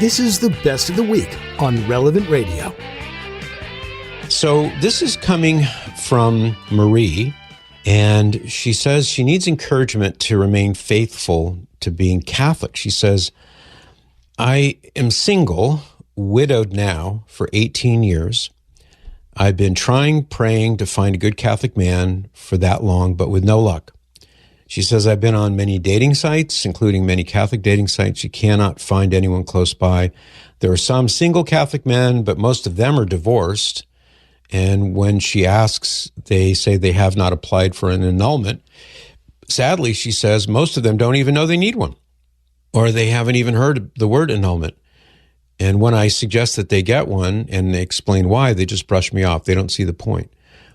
This is the best of the week on Relevant Radio. So this is coming from Marie, and she says she needs encouragement to remain faithful to being Catholic. She says, I am single, widowed now for 18 years. I've been praying to find a good Catholic man for that long, but with no luck. She says, I've been on many dating sites, including many Catholic dating sites. You cannot find anyone close by. There are some single Catholic men, but most of them are divorced. And when she asks, they say they have not applied for an annulment. Sadly, she says, most of them don't even know they need one, or they haven't even heard the word annulment. And when I suggest that they get one and they explain why, they just brush me off. They don't see the point.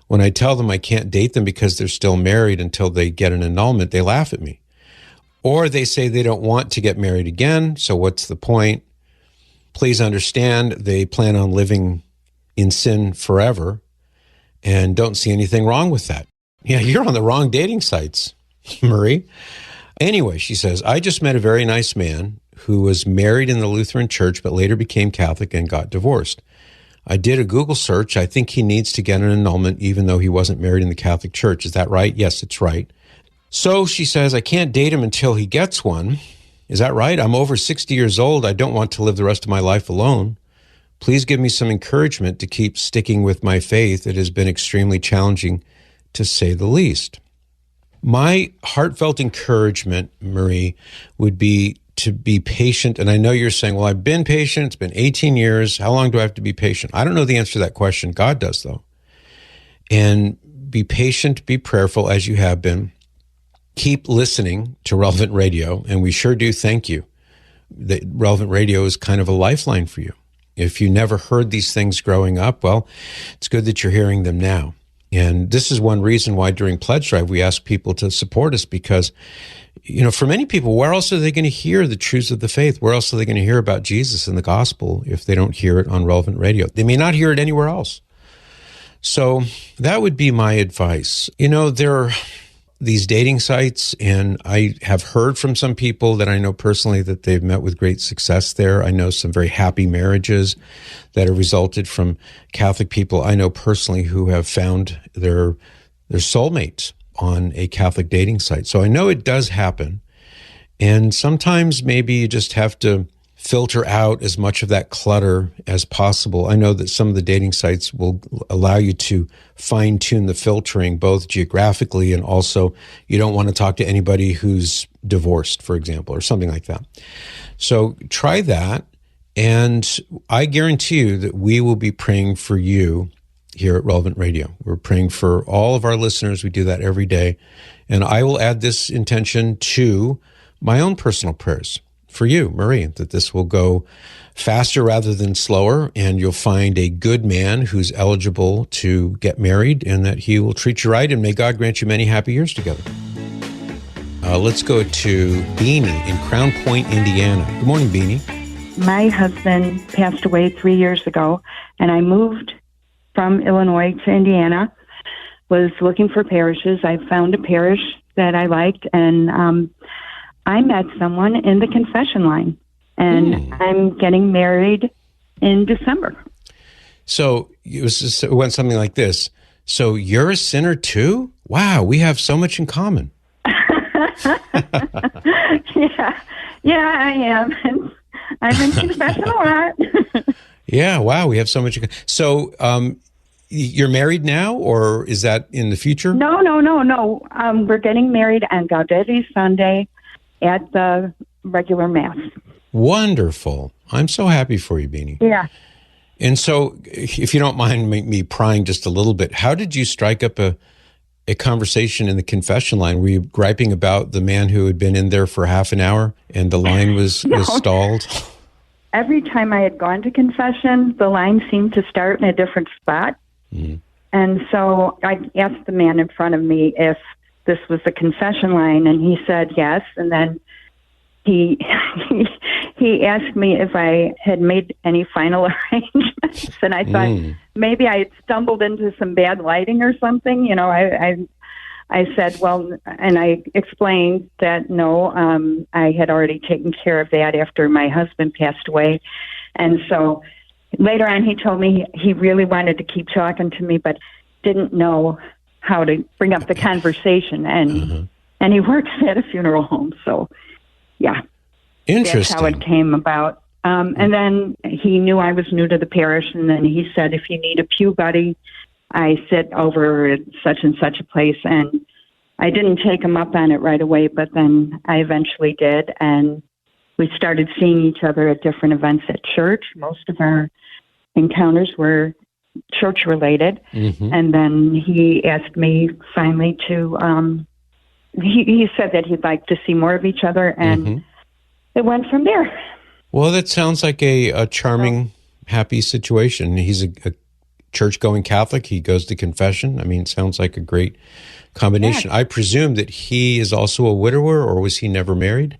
When I tell them I can't date them because they're still married until they get an annulment, they laugh at me. Or they say they don't want to get married again, so what's the point? Please understand, they plan on living in sin forever and don't see anything wrong with that. Yeah, you're on the wrong dating sites, Marie. Anyway, she says, I just met a very nice man who was married in the Lutheran church but later became Catholic and got divorced. I did a Google search. I think he needs to get an annulment even though he wasn't married in the Catholic Church. Is that right? Yes, it's right. So she says, I can't date him until he gets one. Is that right? I'm over 60 years old. I don't want to live the rest of my life alone. Please give me some encouragement to keep sticking with my faith. It has been extremely challenging, to say the least. My heartfelt encouragement, Marie, would be to be patient. And I know you're saying, well, I've been patient. It's been 18 years. How long do I have to be patient? I don't know the answer to that question. God does, though. And be patient, be prayerful as you have been. Keep listening to Relevant Radio. And we sure do thank you. The Relevant Radio is kind of a lifeline for you. If you never heard these things growing up, well, it's good that you're hearing them now. And this is one reason why during Pledge Drive, we ask people to support us because, you know, for many people, where else are they going to hear the truths of the faith? Where else are they going to hear about Jesus and the gospel if they don't hear it on Relevant Radio? They may not hear it anywhere else. So that would be my advice. You know, there are these dating sites, and I have heard from some people that I know personally that they've met with great success there. I know some very happy marriages that have resulted from Catholic people I know personally who have found their soulmates on a Catholic dating site. So I know it does happen. And sometimes maybe you just have to filter out as much of that clutter as possible. I know that some of the dating sites will allow you to fine-tune the filtering, both geographically and also you don't want to talk to anybody who's divorced, for example, or something like that. So try that, and I guarantee you that we will be praying for you here at Relevant Radio. We're praying for all of our listeners. We do that every day. And I will add this intention to my own personal prayers for you, Marie, that this will go faster rather than slower, and you'll find a good man who's eligible to get married, and that he will treat you right, and may God grant you many happy years together. Let's go to Beany in Crown Point, Indiana. Good morning, Beany. My husband passed away 3 years ago, and I moved from Illinois to Indiana, was looking for parishes. I found a parish that I liked, and I met someone in the confession line, and I'm getting married in December. So it went something like this. So you're a sinner too? Wow, we have so much in common. Yeah, I am. I'm in confession a lot. Yeah, wow, we have so much in common. So you're married now, or is that in the future? No. We're getting married on Gaudete Sunday at the regular Mass. Wonderful. I'm so happy for you, Beany. Yeah. And so, if you don't mind me prying just a little bit, how did you strike up a conversation in the confession line? Were you griping about the man who had been in there for half an hour and the line was stalled? Every time I had gone to confession, the line seemed to start in a different spot. Mm. And so I asked the man in front of me if this was the confession line, and he said yes. And then he asked me if I had made any final arrangements, and I thought maybe I had stumbled into some bad lighting or something. You know, I said, well, and I explained that no, I had already taken care of that after my husband passed away. And so later on, he told me he really wanted to keep talking to me, but didn't know how to bring up the conversation. And he works at a funeral home. So, yeah. Interesting. That's how it came about. And then he knew I was new to the parish, and then he said, if you need a pew buddy, I sit over at such and such a place. And I didn't take him up on it right away, but then I eventually did. And we started seeing each other at different events at church. Most of our encounters were church-related. And then he asked me finally to, he said that he'd like to see more of each other, and it went from there. Well, that sounds like a charming, happy situation. He's a church-going Catholic. He goes to confession. I mean, it sounds like a great combination. Yeah. I presume that he is also a widower, or was he never married?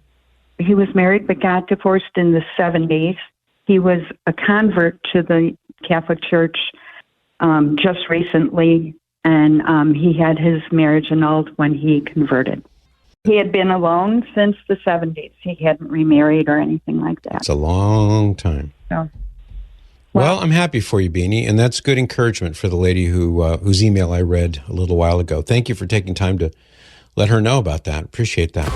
He was married but got divorced in the 70s. He was a convert to the Catholic Church just recently, and he had his marriage annulled when he converted. He had been alone since the 70s. He hadn't remarried or anything like that. It's a long time. So, well, I'm happy for you, Beany, and that's good encouragement for the lady whose email I read a little while ago. Thank you for taking time to let her know about that. Appreciate that.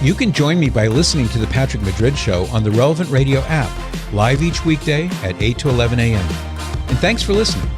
You can join me by listening to The Patrick Madrid Show on the Relevant Radio app, live each weekday at 8 to 11 a.m. And thanks for listening.